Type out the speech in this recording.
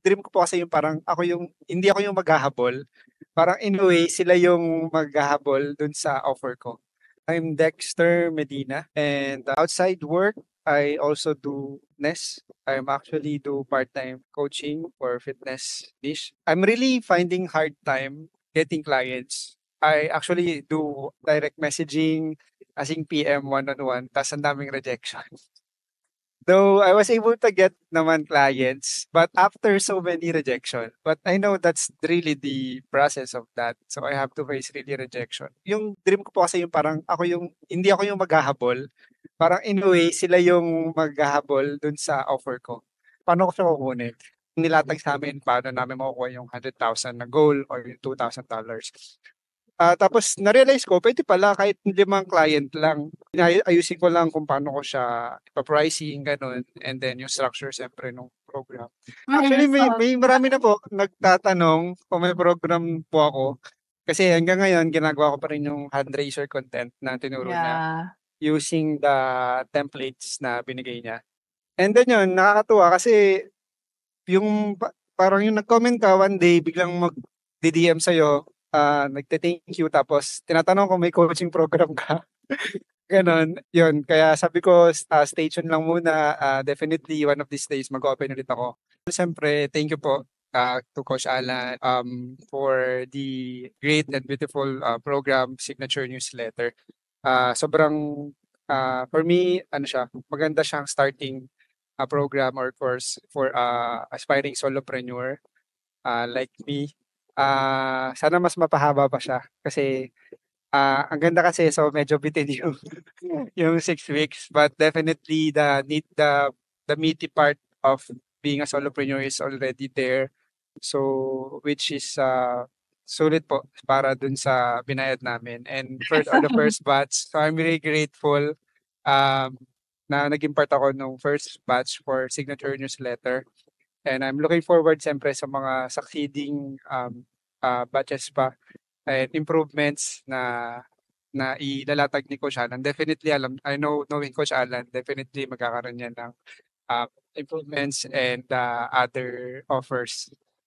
dream ko po kasi yung parang hindi ako yung maghahabol. Parang in a way, sila yung maghahabol dun sa offer ko. I'm Dexter Medina, and outside work, I also do fitness. I'm actually do part-time coaching for fitness niche. I'm really finding hard time getting clients. I actually do direct messaging, asing PM one-on-one, tas ang daming rejection. Though I was able to get naman clients, but after so many rejection. But I know that's really the process of that. So I have to face really rejection. Yung dream ko po kasi yung parang hindi ako yung maghahabol. Parang in a way, sila yung maghahabol dun sa offer ko. Paano ko siya kukunin? Nilatag sa amin paano namin makukuha yung 100,000 na goal or yung $2,000. Tapos na-realize ko puwede pala kahit 5 client lang. Ayusin ko lang kung paano ko siya ipa-pricing gano'n, and then yung structure siyempre nung program. Actually may marami na po nagtatanong kung may program po ako. Kasi hanggang ngayon ginagawa ko pa rin yung fundraiser content na tinuro niya using the templates na binigay niya. And then yun, nakakatuwa kasi yung parang yung nag-comment ka one day biglang mag-DDM sa'yo, nagte-thank you tapos tinatanong kung may coaching program ka. Gano'n, yun. Kaya sabi ko, stay tuned lang muna. Definitely one of these days mag-open ulit ako. Siyempre, thank you po to Coach Alan for the great and beautiful program, Signature Newsletter. Sobrang, for me, maganda siyang starting program or course for aspiring solopreneur like me. Sana mas mapahaba pa siya kasi ang ganda kasi so medyo bitin yung yung 6 weeks, but definitely the meaty part of being a solopreneur is already there. So which is sulit po para dun sa binayad namin and first on the first batch. So I'm really grateful um, na naging part ako nung first batch for Signature Newsletter. And I'm looking forward siyempre sa mga succeeding batches pa and improvements na ilalatag ni Coach Alan. Definitely I know knowing Coach Alan, definitely magkakaroon yan ng improvements and other offers